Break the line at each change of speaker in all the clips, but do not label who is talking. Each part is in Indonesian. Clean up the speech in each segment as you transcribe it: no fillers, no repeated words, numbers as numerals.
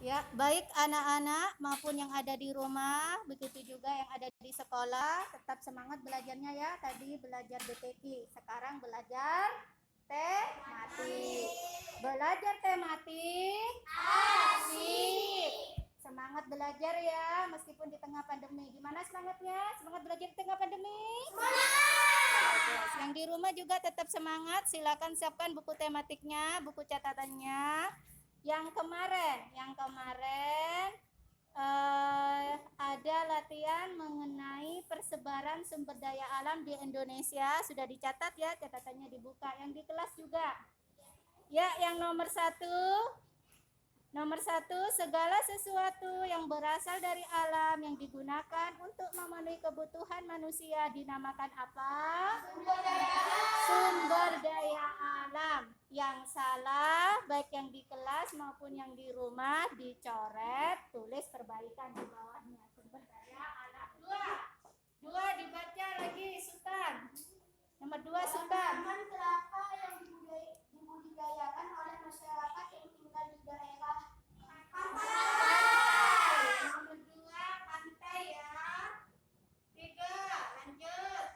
Ya, baik anak-anak maupun yang ada di rumah, begitu juga yang ada di sekolah, tetap semangat belajarnya ya. Tadi belajar BTQ, sekarang belajar tematik. Belajar tematik asik. Semangat belajar ya, meskipun di tengah pandemi. Gimana semangatnya? Semangat belajar di tengah pandemi? Semangat! Yang di rumah juga tetap semangat. Silakan siapkan buku tematiknya, buku catatannya. Yang kemarin ada latihan mengenai persebaran sumber daya alam di Indonesia. Sudah dicatat ya, catatannya dibuka. Yang di kelas juga. Ya, yang nomor satu, segala sesuatu yang berasal dari alam yang digunakan untuk memenuhi kebutuhan manusia dinamakan apa? Sumber daya alam. Yang salah, baik yang di kelas maupun yang di rumah, dicoret, tulis perbaikan di bawahnya. Sumber daya alam. Dua dibaca lagi, Sultan. Nomor 2, Sultan.
Kelapa yang dibudidayakan oleh masyarakat yang tinggal di daerah
pantai. Nomor 2, pantai ya. 3, lanjut.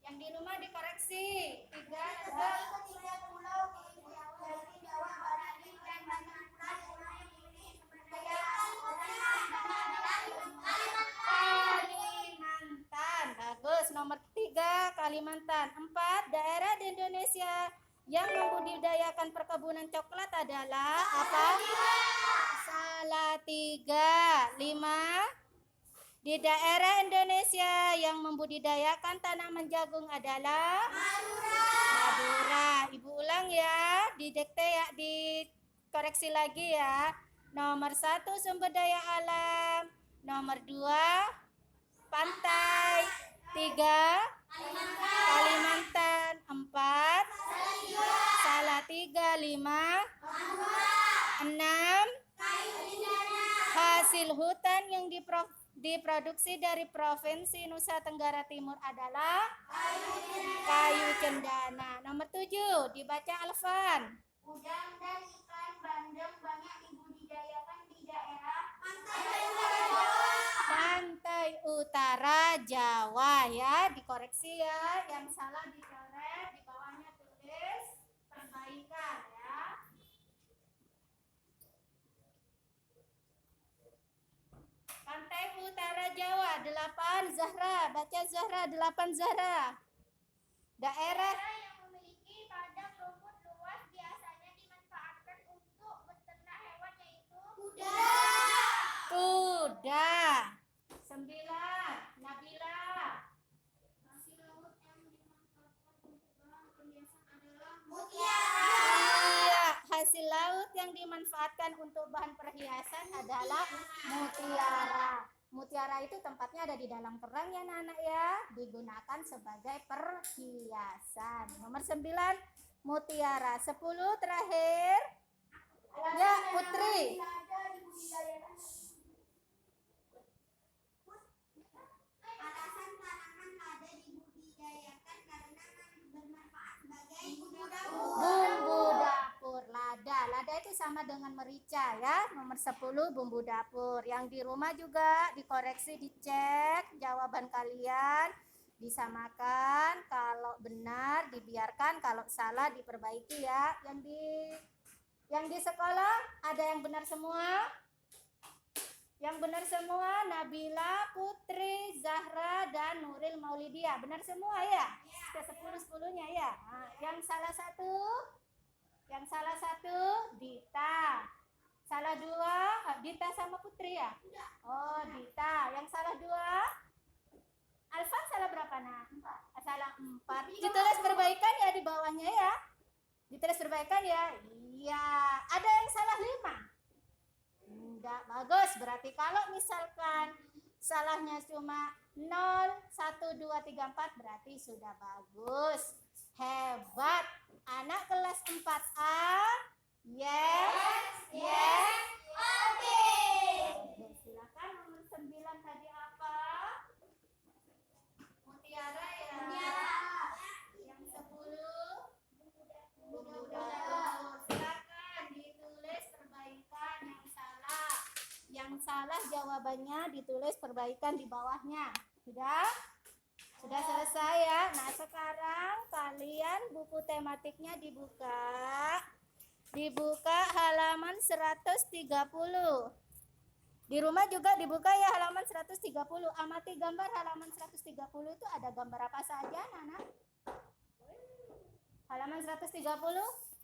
Yang di rumah dikoreksi. 3,
ketiga pulau dari Jawa Barat dan banyak pulau yang memiliki sumber daya
Kalimantan. Bagus. Nomor 3, Kalimantan. 4, daerah di Indonesia yang membudidayakan perkebunan coklat adalah apa? Salatiga. 5, di daerah Indonesia yang membudidayakan tanaman jagung adalah Madura. Ibu ulang ya, didikte ya, dikoreksi lagi ya. Nomor 1, sumber daya alam. Nomor 2, pantai. 3, Kalimantan. 4, Salatiga. 5, 6, hasil hutan yang diproduksi dari Provinsi Nusa Tenggara Timur adalah kayu cendana. Nomor 7, dibaca Alfan.
Udang dan ikan bandeng banyak dibudidayakan di daerah
Pantai Utara Jawa ya, dikoreksi ya, yang salah dicoret, di bawahnya tulis perbaikan ya. Pantai Utara Jawa 8, Zahra, baca Zahra. 8, Zahra. Daerah
yang memiliki padang rumput luas biasanya dimanfaatkan untuk beternak hewan yaitu
kuda. 9, Nabila.
hasil laut yang dimanfaatkan untuk bahan perhiasan adalah mutiara.
Iya, hasil laut yang dimanfaatkan untuk bahan perhiasan adalah mutiara. Mutiara itu tempatnya ada di dalam kerang ya anak ya, digunakan sebagai perhiasan. Nomor 9, mutiara. 10 terakhir. Ya, Putri.
Alasan tanaman lada dibudidayakan karena bermanfaat sebagai bumbu dapur.
Bumbu dapur. Lada itu sama dengan merica ya. Nomor 10, bumbu dapur. Yang di rumah juga dikoreksi, dicek jawaban kalian, disamakan, kalau benar dibiarkan, kalau salah diperbaiki ya. Yang di sekolah ada yang benar semua? Yang benar semua Nabila, Putri, Zahra, dan Nuril Maulidia. Benar semua ya? Ke 10-10-nya ya. Nah, yang salah satu Dita. Salah 2, Dita sama Putri ya? Oh, Dita. Yang salah 2, Alfan salah berapa nak? Salah 4. Ditulis perbaikan ya di bawahnya ya. Ditulis perbaikan ya. Iya. Ada yang salah 5? Enggak, bagus. Berarti kalau misalkan salahnya cuma 0, 1, 2, 3, 4 berarti sudah bagus. Hebat. Anak kelas 4A. Yes. Oke. Silakan nomor 9 tadi apa? Mutiara ya. Yang 10 bumbu dapur. Silakan ditulis perbaikan yang salah. yang salah jawabannya ditulis perbaikan di bawahnya. Sudah selesai ya. Nah, sekarang kalian buku tematiknya dibuka. Dibuka halaman 130. Di rumah juga dibuka ya halaman 130. Amati gambar halaman 130 itu ada gambar apa saja, Nana? Halaman 130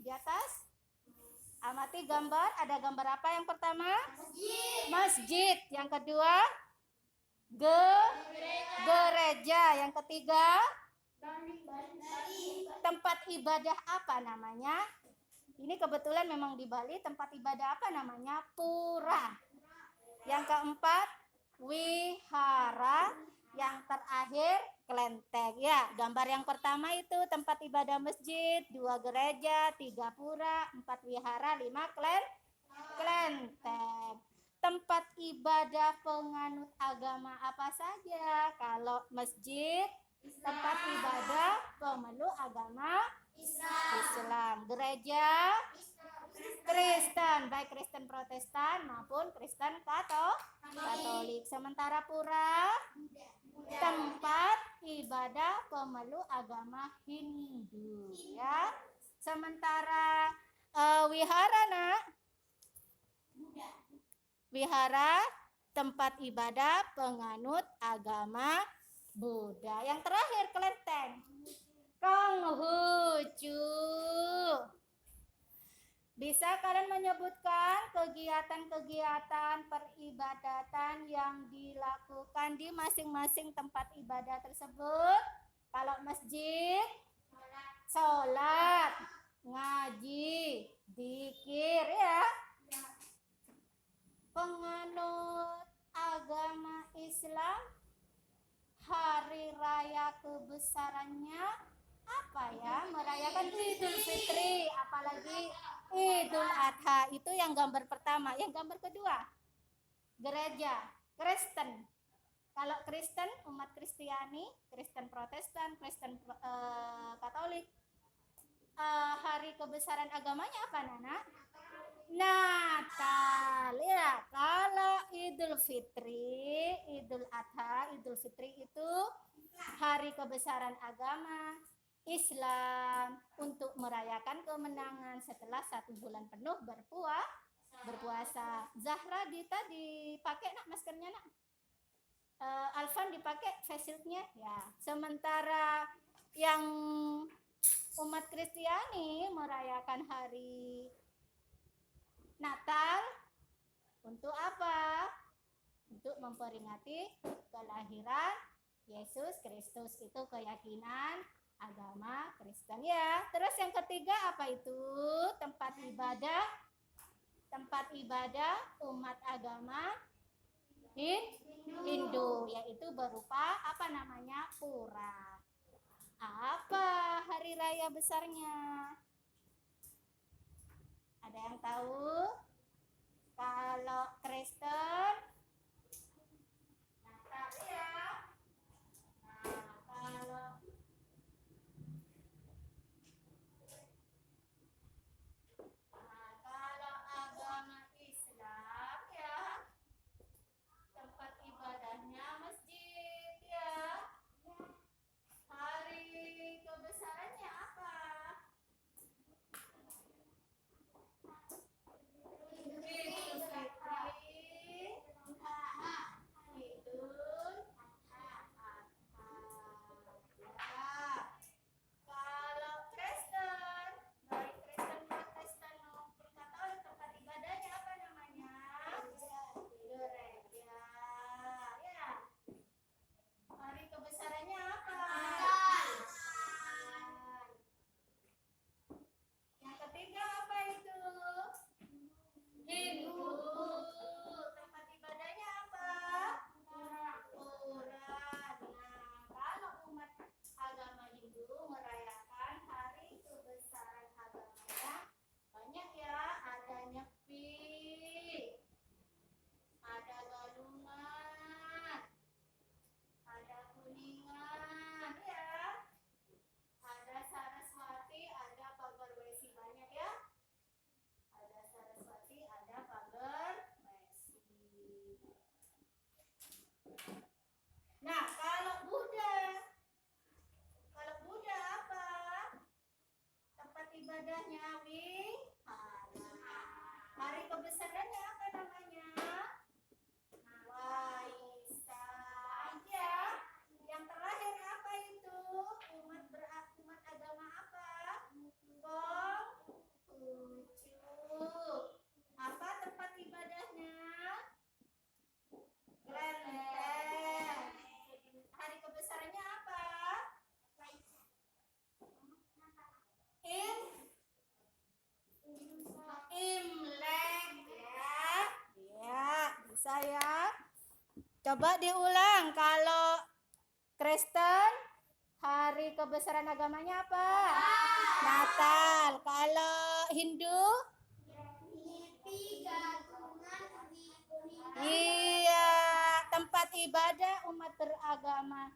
di atas. Amati gambar, ada gambar apa yang pertama? Masjid. Yang kedua? Gereja. Yang ketiga? Tempat ibadah apa namanya? Ini kebetulan memang di Bali tempat ibadah apa namanya? Pura. Yang keempat? Wihara. Yang terakhir kelenteng. Ya, gambar yang pertama itu tempat ibadah masjid, 2 gereja, 3 pura, 4 wihara, 5 kelenteng. Tempat ibadah penganut agama apa saja? Kalau masjid, tempat ibadah pemeluk agama Islam. Gereja Kristen, baik Kristen Protestan maupun Kristen Katolik. Sementara pura tempat ibadah pemeluk agama Hindu ya. Sementara wihara, Nak. Wihara tempat ibadah penganut agama Buddha. Yang terakhir kelenteng. Konghucu. Bisa kalian menyebutkan kegiatan-kegiatan peribadatan yang dilakukan di masing-masing tempat ibadah tersebut? Kalau masjid, sholat, ngaji, zikir ya. Penganut agama Islam, hari raya kebesarannya apa ya? Merayakan Idul Fitri, apalagi Idul Adha. Itu yang gambar pertama. Yang gambar kedua, gereja Kristen. Kalau Kristen, umat Kristiani, Kristen Protestan, Kristen Katolik, hari kebesaran agamanya apa, Nana? Natal ya. Kalau Idul Fitri, Idul Adha, Idul Fitri itu hari kebesaran agama Islam untuk merayakan kemenangan setelah 1 bulan penuh berpuasa. Zahra Dita dipakai nak maskernya, nak. Alfan dipakai face shieldnya ya. Sementara yang umat Kristiani merayakan hari Natal untuk apa? Untuk memperingati kelahiran Yesus Kristus. Itu keyakinan agama Kristen ya. Terus yang ketiga apa itu? Tempat ibadah umat agama Hindu, yaitu berupa apa namanya? Pura. Apa hari raya besarnya? Ada yang tahu? Kalau Kristen Natal ya. Nah, kalau agama Islam ya, tempat ibadahnya masjid ya. Hari kebesarannya apa? Bisa ya. Coba diulang. Kalau Kristen, hari kebesaran agamanya apa? Natal. Kalau Hindu? Iya, tempat ibadah umat beragama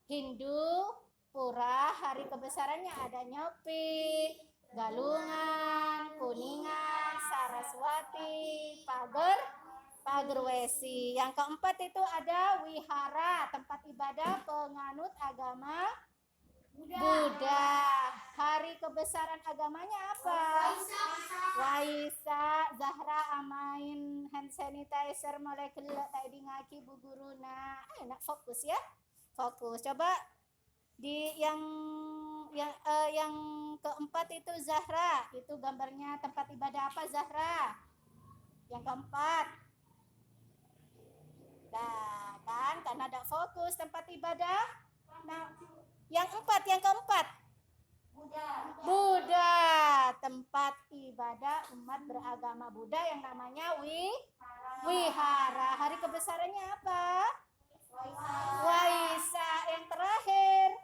Hindu, pura, hari kebesarannya ada Nyepi, Galungan, Kuningan, Saraswati, Pagerwesi. Yang keempat itu ada wihara, tempat ibadah penganut agama Buddha. Hari kebesaran agamanya apa? Waisak, Zahra Amain, hand sanitizer, molekuler, tadi ngaki bu guruna. Enak fokus ya, fokus. Coba di yang keempat itu Zahra, itu gambarnya tempat ibadah apa Zahra? Yang keempat. Nah, kan karena ada fokus tempat ibadah. Nah, yang keempat. Buddha, tempat ibadah umat beragama Buddha yang namanya wihara. Hari kebesarannya apa? Waisak. Yang terakhir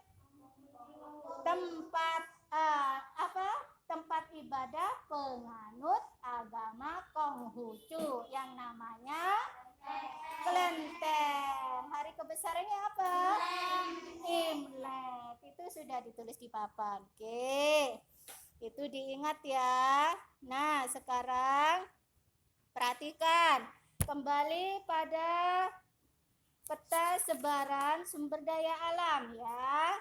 tempat ibadah penganut agama Konghucu yang namanya Kelenteng. Hari kebesarannya apa? Imlek. Itu sudah ditulis di papan. Oke. Itu diingat ya. Nah, sekarang perhatikan. Kembali pada peta sebaran sumber daya alam ya.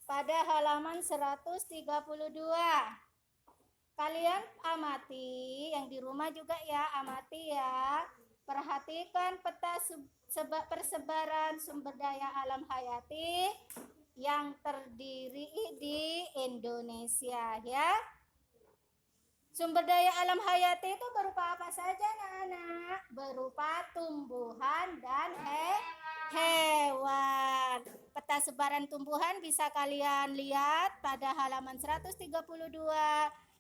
Pada halaman 132. Kalian amati, yang di rumah juga ya, amati ya. Perhatikan peta persebaran sumber daya alam hayati yang terdiri di Indonesia ya. Sumber daya alam hayati itu berupa apa saja anak-anak? Berupa tumbuhan dan hewan. Peta sebaran tumbuhan bisa kalian lihat pada halaman 132.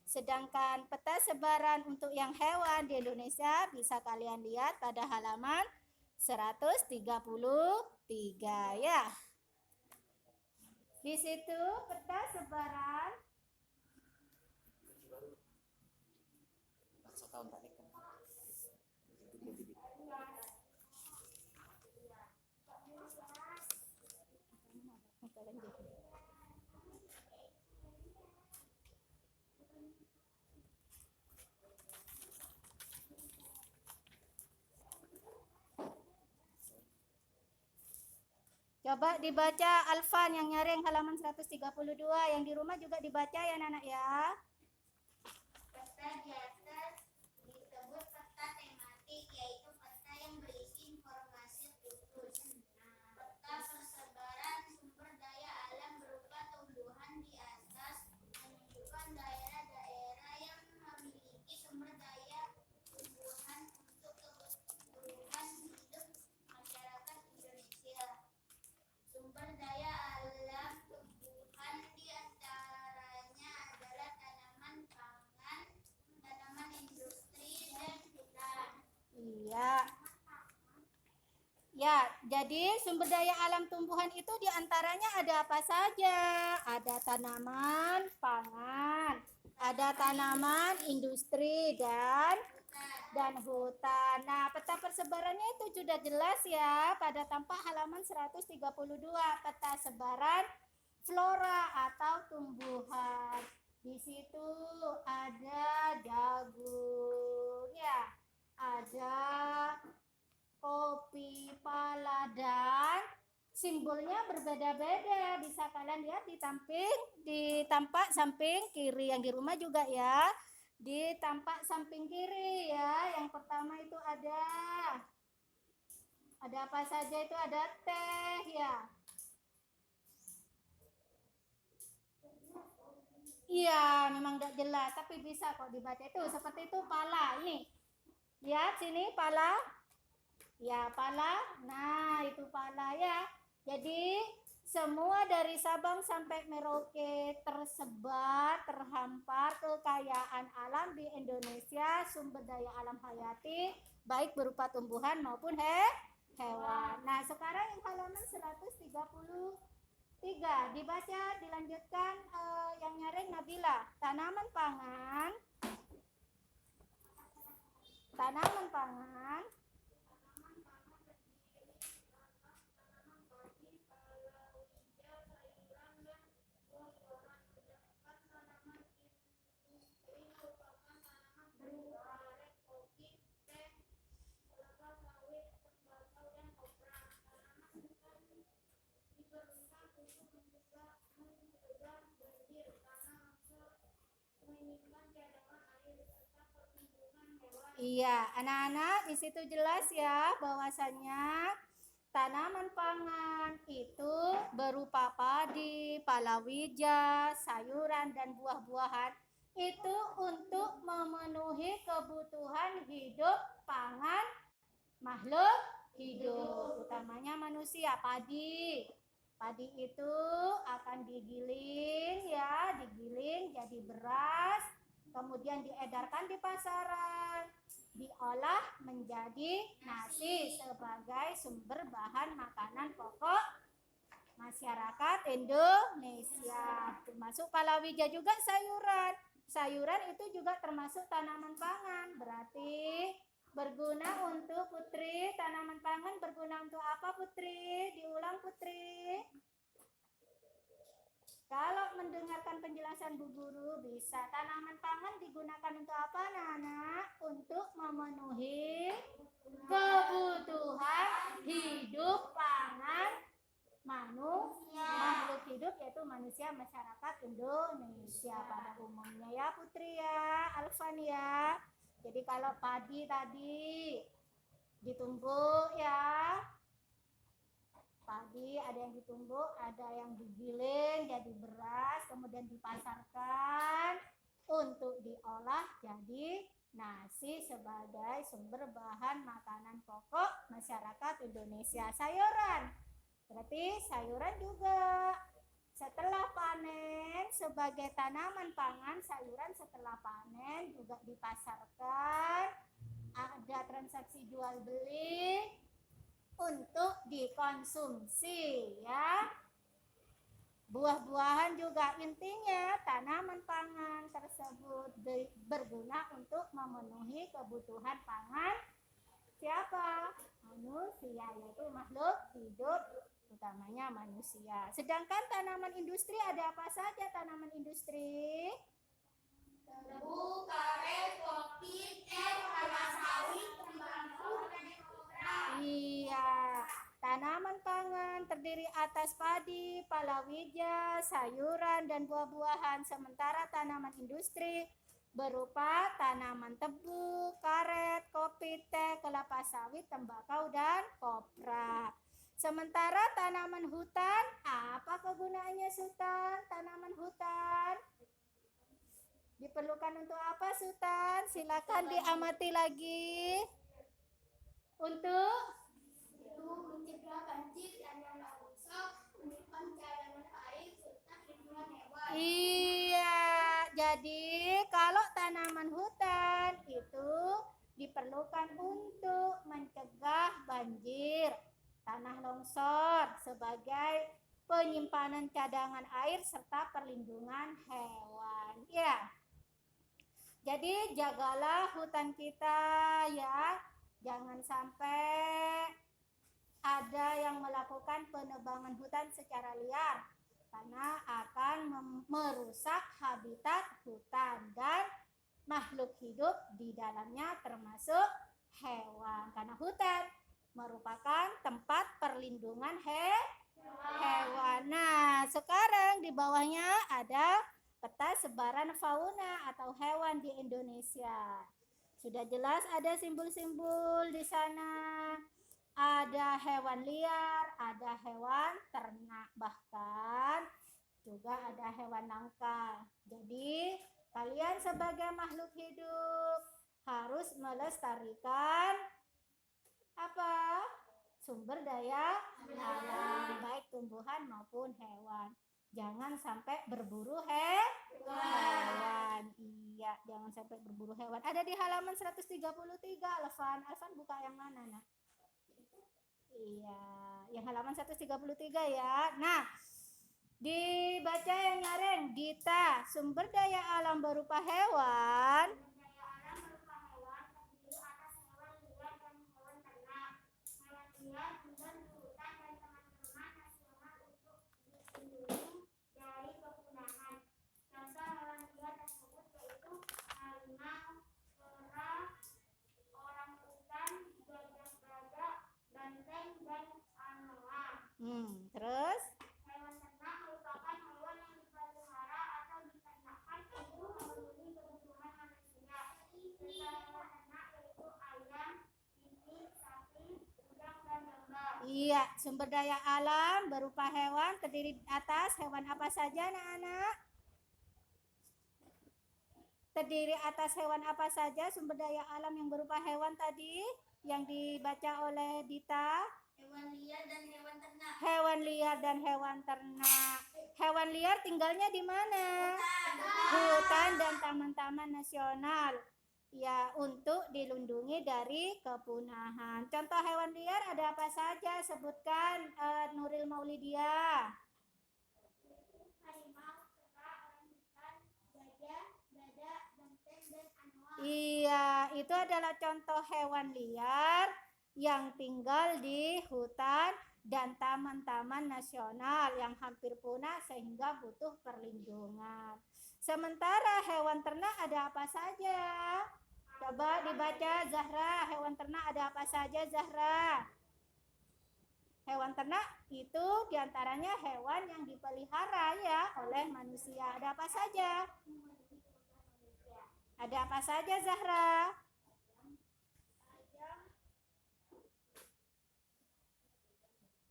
Sedangkan peta sebaran untuk yang hewan di Indonesia bisa kalian lihat pada halaman 133 ya. Di situ peta sebaran coba dibaca Alfan yang nyaring halaman 132, yang di rumah juga dibaca ya anak-anak ya.
Peta di atas disebut peta tematik, yaitu peta yang berisi informasi khusus. Peta persebaran sumber daya alam berupa tumbuhan di atas menunjukkan daerah-daerah yang memiliki sumber daya tumbuhan untuk kebutuhan hidup masyarakat Indonesia. Sumber daya alam tumbuhan diantaranya adalah tanaman pangan, tanaman industri, dan hutan.
Iya. Ya, jadi sumber daya alam tumbuhan itu diantaranya ada apa saja? Ada tanaman pangan, ada tanaman industri dan hutan. Nah, peta persebarannya itu sudah jelas ya pada tampak halaman 132, peta sebaran flora atau tumbuhan. Di situ ada jagung ya, ada kopi pala, dan simbolnya berbeda-beda. Bisa kalian lihat di tampak samping kiri, yang di rumah juga ya. Di tampak samping kiri ya. Yang pertama itu ada apa saja itu? Ada teh ya. Iya, memang tidak jelas, tapi bisa kok dibaca itu. Seperti itu pala. Ini lihat sini pala. Ya, pala. Nah, itu pala ya. Jadi semua dari Sabang sampai Merauke tersebar, terhampar kekayaan alam di Indonesia, sumber daya alam hayati baik berupa tumbuhan maupun hewan. Nah, sekarang yang halaman 133 dibaca, dilanjutkan, yang nyaring Nabila. Tanaman pangan Iya, anak-anak di situ jelas ya bahwasannya tanaman pangan itu berupa padi, palawija, sayuran dan buah-buahan itu untuk memenuhi kebutuhan hidup pangan makhluk hidup, utamanya manusia. Padi itu akan digiling jadi beras, kemudian diedarkan di pasaran, diolah menjadi nasi sebagai sumber bahan makanan pokok masyarakat Indonesia. Termasuk palawija juga sayuran itu juga termasuk tanaman pangan. Berarti berguna untuk Putri, tanaman pangan berguna untuk apa Putri? Diulang Putri. Kalau mendengarkan penjelasan Bu Guru bisa. Tanaman pangan digunakan untuk apa anak-anak? Untuk memenuhi kebutuhan hidup pangan makhluk hidup, yaitu manusia, masyarakat Indonesia pada umumnya ya Putri ya, Alfan ya. Jadi kalau padi tadi ditumbuk ya, padi ada yang ditumbuk, ada yang digiling jadi beras, kemudian dipasarkan untuk diolah jadi nasi sebagai sumber bahan makanan pokok masyarakat Indonesia. Sayuran, berarti sayuran juga setelah panen sebagai tanaman pangan, sayuran setelah panen juga dipasarkan, ada transaksi jual beli untuk dikonsumsi ya. Buah-buahan juga intinya tanaman pangan tersebut berguna untuk memenuhi kebutuhan pangan siapa? Manusia, yaitu makhluk hidup, utamanya manusia. Sedangkan tanaman industri ada apa saja tanaman industri?
Tebu, karet, kopi, teh, kelapa sawit, tembakau, dan kopra.
Iya, tanaman pangan terdiri atas padi, palawija, sayuran, dan buah-buahan. Sementara tanaman industri berupa tanaman tebu, karet, kopi, teh, kelapa sawit, tembakau, dan kopra. Sementara tanaman hutan, apa kegunaannya Sultan? Tanaman hutan diperlukan untuk apa Sultan? Silakan diamati lagi. Untuk
Itu mencegah banjir dan yang longsor, menyimpan cadangan air, serta perlindungan hewan.
iya, jadi kalau tanaman hutan itu diperlukan untuk mencegah banjir, tanah longsor sebagai penyimpanan cadangan air serta perlindungan hewan. Ya. Jadi jagalah hutan kita ya. Jangan sampai ada yang melakukan penebangan hutan secara liar karena akan merusak habitat hutan dan makhluk hidup di dalamnya termasuk hewan. Karena hutan merupakan tempat perlindungan hewan. Nah, sekarang di bawahnya ada peta sebaran fauna atau hewan di Indonesia. Sudah jelas ada simbol-simbol di sana. Ada hewan liar, ada hewan ternak, bahkan juga ada hewan langka. Jadi, kalian sebagai makhluk hidup harus melestarikan apa? Sumber daya alam, baik tumbuhan maupun hewan. Jangan sampai berburu hewan. Iya, jangan sampai berburu hewan. Ada di halaman 133, Alvan buka yang mana, Nak? Iya, yang halaman 133 ya. Nah, dibaca yang nyaring. Dita, sumber daya alam berupa hewan.
Sumber daya alam berupa hewan terdiri atas hewan liar dan hewan ternak. Hewan liar tinggal di hutan dan taman-taman nasional untuk dilindungi dari kepunahan. Contoh hewan liar tersebut yaitu harimau, kera, orangutan, gajah-gajah, banteng, dan anoa.
Terus?
Hewan ternak merupakan hewan yang dipelihara atau diternakkan untuk memenuhi kebutuhan manusia. Contoh hewan ternak yaitu ayam, itik, sapi, udang, dan domba.
Iya, sumber daya alam berupa hewan terdiri atas hewan apa saja, anak-anak? Terdiri atas hewan apa saja sumber daya alam yang berupa hewan tadi yang dibaca oleh Dita?
Hewan liar dan hewan ternak.
Hewan liar dan hewan ternak. Hewan liar tinggalnya di mana? Hutan dan taman-taman nasional. Ya, untuk dilindungi dari kepunahan. Contoh hewan liar ada apa saja? Sebutkan, Nuril Maulidia.
Harimau, kera, orangutan, gajah, badak, banteng, dan anoa.
Iya, itu adalah contoh hewan liar yang tinggal di hutan dan taman-taman nasional yang hampir punah sehingga butuh perlindungan. Sementara hewan ternak ada apa saja? Coba dibaca, Zahra. Hewan ternak ada apa saja, Zahra? Hewan ternak itu diantaranya hewan yang dipelihara ya oleh manusia. Ada apa saja? Ada apa saja, Zahra?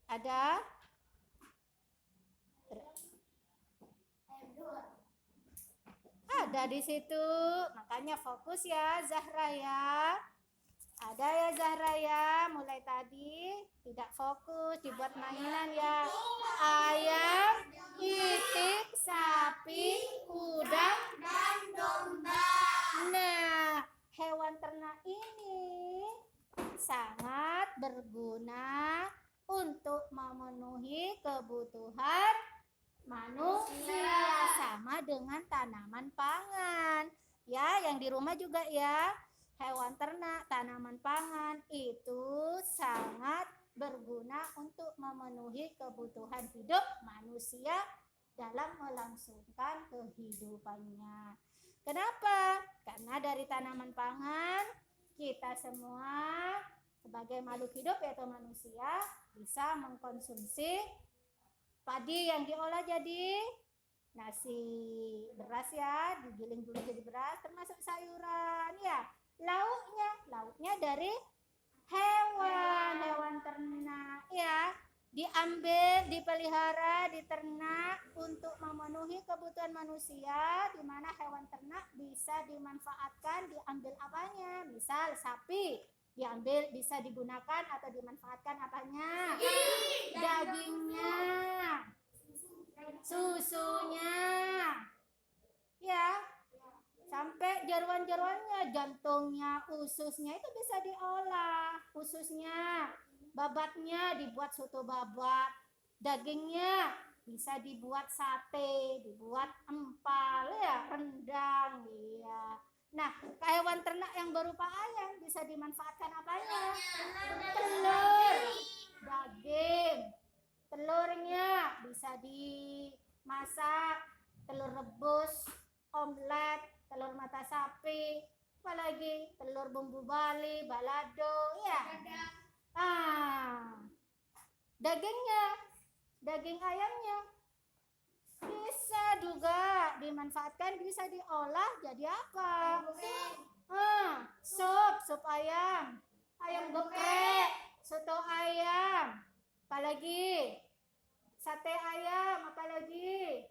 Ada? Ada di situ. Makanya fokus ya, Zahra ya. Ada ya, Zahra ya. Mulai tadi tidak fokus, dibuat mainan ya. Ayam, itik, sapi, udang,
Dan domba.
Nah, hewan ternak ini sangat berguna untuk memenuhi kebutuhan manusia sama dengan tanaman pangan. Ya, yang di rumah juga ya. Hewan ternak, tanaman pangan itu sangat berguna untuk memenuhi kebutuhan hidup manusia dalam melangsungkan kehidupannya. Kenapa? Karena dari tanaman pangan kita semua sebagai makhluk hidup yaitu manusia bisa mengkonsumsi padi yang diolah jadi nasi, beras ya, digiling dulu jadi beras, termasuk sayuran ya. Lauknya dari hewan ternak ya. Diambil, dipelihara, diternak untuk memenuhi kebutuhan manusia, di mana hewan ternak bisa dimanfaatkan, diambil apanya? Misal sapi, diambil bisa digunakan atau dimanfaatkan apanya? Dagingnya, susunya, ya, sampai jeruan-jeruannya, jantungnya, ususnya itu bisa diolah, ususnya. Babatnya dibuat soto babat, dagingnya bisa dibuat sate, dibuat empal ya, rendang ya. Nah, hewan ternak yang berupa ayam bisa dimanfaatkan apanya? Telur, daging, telurnya bisa dimasak, telur rebus, omelet, telur mata sapi, apalagi telur bumbu Bali, balado ya. Dagingnya, daging ayamnya bisa juga dimanfaatkan, bisa diolah jadi apa? Sup ayam, ayam geprek, soto ayam, apalagi sate ayam, apalagi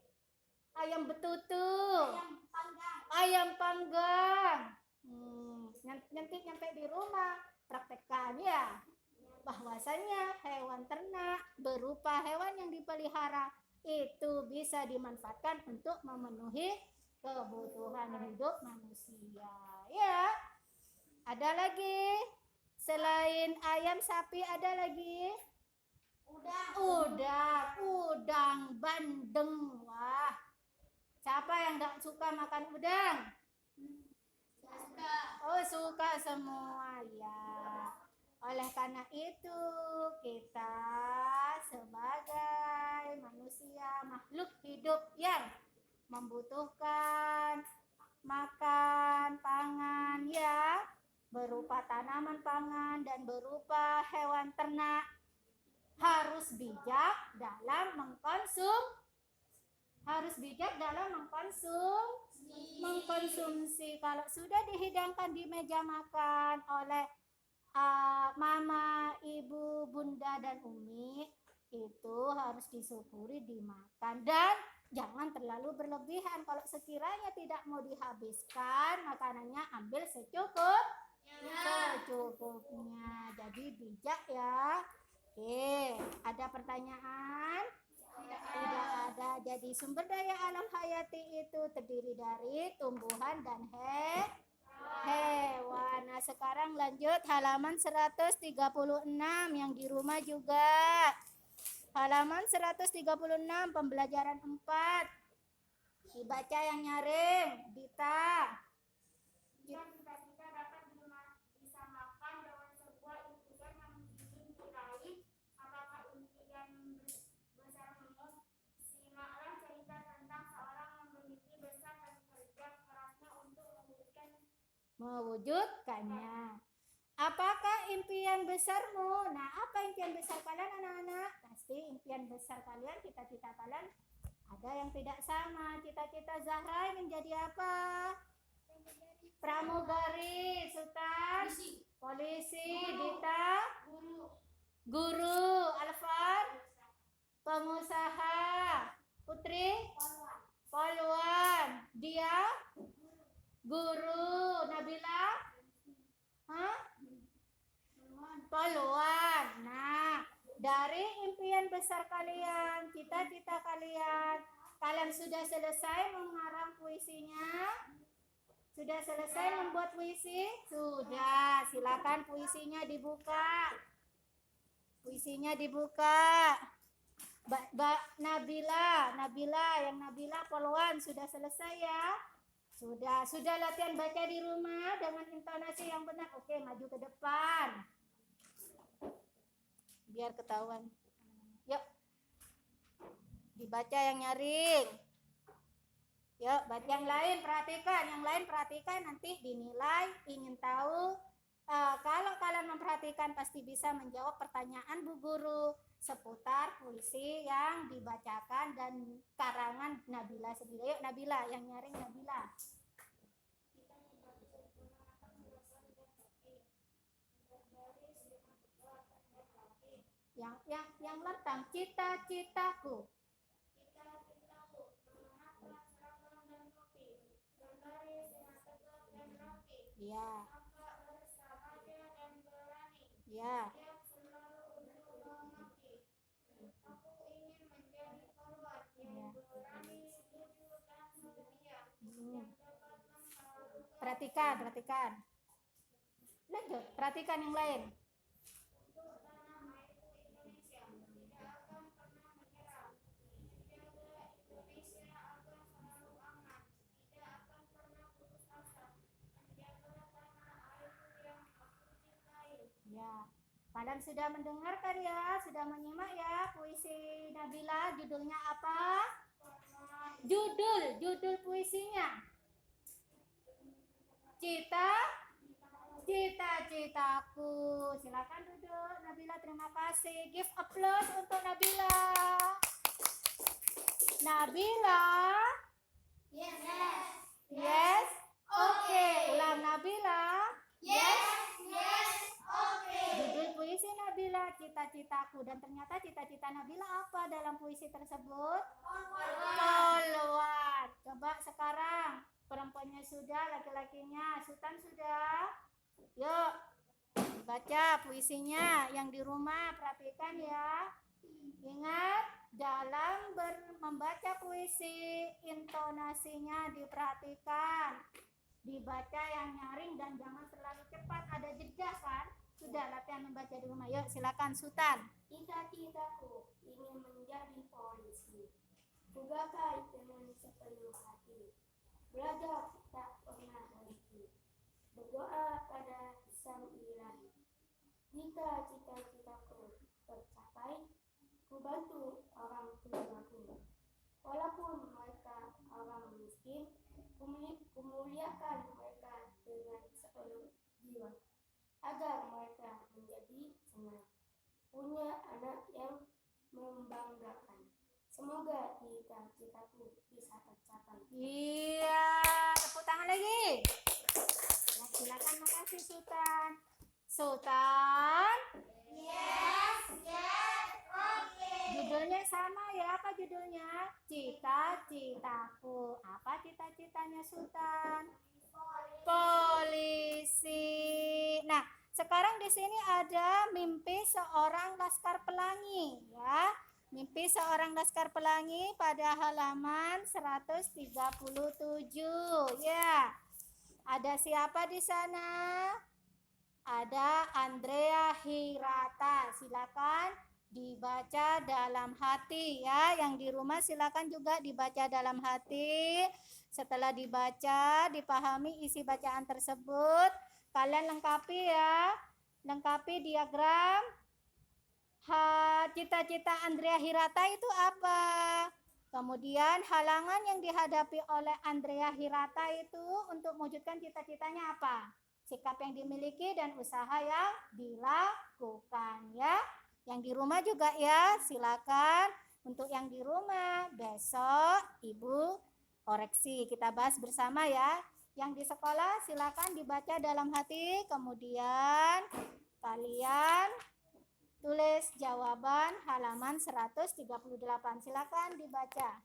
ayam betutu, ayam panggang. Nanti nyampe di rumah praktekkan ya, bahwasanya hewan ternak berupa hewan yang dipelihara itu bisa dimanfaatkan untuk memenuhi kebutuhan hidup manusia. Ya, ada lagi selain ayam, sapi, ada lagi udang, bandeng. Wah, siapa yang nggak suka makan udang? Oh, suka semua ya. Oleh karena itu, kita sebagai manusia, makhluk hidup yang membutuhkan makan pangan ya, berupa tanaman pangan dan berupa hewan ternak, harus bijak dalam mengkonsumsi. Kalau sudah dihidangkan di meja makan oleh mama, ibu, bunda, dan umi, itu harus disyukuri dimakan dan jangan terlalu berlebihan. Kalau sekiranya tidak mau dihabiskan makanannya, ambil secukupnya. Jadi bijak ya. Oke, ada pertanyaan? Tidak ada. Jadi sumber daya alam hayati itu terdiri dari tumbuhan dan hewan. Nah, sekarang lanjut halaman 136 yang di rumah juga. Halaman 136 pembelajaran 4. Dibaca yang nyaring, Dita.
Jika cita-cita dapat disamakan dengan sebuah impian yang ingin diraih, apakah impian besarmu? Simaklah cerita tentang seorang yang bermimpi besar dan kerja kerasnya untuk
mewujudkannya. Apakah impian besarmu? Nah, apa impian besar kalian anak-anak? Pasti impian besar kalian, cita-cita kalian ada yang tidak sama. Cita-cita Zahra ingin jadi apa? Pramugari, Sultan, polisi, Dita, guru, Alfan, pengusaha, Putri, polwan, dia, guru, Nabila, polwan. Nah, dari impian besar kalian, cita-cita kalian, kalian sudah selesai mengarang puisinya? Sudah selesai membuat puisi? Sudah, silakan puisinya dibuka. Puisinya dibuka. Nabila, yang Nabila polwan sudah selesai ya? Sudah latihan baca di rumah dengan intonasi yang benar. Oke, maju ke depan. Biar ketahuan. Yuk. Dibaca yang nyaring. Yuk, baca yang lain perhatikan, nanti dinilai. Ingin tahu, kalau kalian memperhatikan pasti bisa menjawab pertanyaan Bu Guru seputar puisi yang dibacakan dan karangan Nabila sendiri. Yuk Nabila, yang nyaring Nabila. Yang lantang, cita-citaku. Ya. Ya. Perhatikan. Lanjut, perhatikan yang lain. Ya, kalian sudah mendengarkan ya, sudah menyimak ya puisi Nabila. Judulnya apa? Judul puisinya. Cita-citaku. Silakan duduk Nabila, terima kasih. Give applause untuk Nabila. Nabila? Yes. Oke. Ulang Nabila.
Yes.
Judul puisi Nabila, cita-citaku. Dan ternyata cita-cita Nabila apa dalam puisi tersebut? Polwan. Coba sekarang perempuannya sudah, laki-lakinya, Sultan sudah. Yuk baca puisinya yang di rumah, perhatikan ya. Ingat, dalam membaca puisi, intonasinya diperhatikan. Dibaca yang nyaring dan jangan terlalu cepat, ada jeda kan? Sudah latihan membaca di rumah. Yuk silakan Sultan.
Cita-citaku ingin menjadi polisi. Kugapai dengan sepenuh hati. Belajar tak pernah berhenti. Berdoa pada Sang Ilahi. Jika cita-citaku tercapai, ku bantu orang tuaku. Walaupun mereka orang miskin, kumuliakan mereka dengan sepenuh jiwa, agar mereka menjadi senang, punya anak yang membanggakan. Semoga cita-citaku bisa tercapai.
Iya, tepuk tangan lagi. Ya, silakan, makasih Sultan. Sultan.
Yes, okay.
Judulnya sama ya, apa judulnya? Cita-citaku. Apa cita-citanya Sultan? Polisi. Nah, sekarang di sini ada mimpi seorang laskar pelangi ya. Mimpi seorang laskar pelangi pada halaman 137 ya. Ada siapa di sana? Ada Andrea Hirata. Silakan dibaca dalam hati ya. Yang di rumah silakan juga dibaca dalam hati. Setelah dibaca, dipahami isi bacaan tersebut, kalian lengkapi ya. Lengkapi diagram. Cita-cita Andrea Hirata itu apa? Kemudian halangan yang dihadapi oleh Andrea Hirata itu untuk mewujudkan cita-citanya apa? Sikap yang dimiliki dan usaha yang dilakukan ya. Yang di rumah juga ya, silakan untuk yang di rumah besok Ibu koreksi, kita bahas bersama ya. Yang di sekolah silakan dibaca dalam hati, kemudian kalian tulis jawaban halaman 138. Silakan dibaca.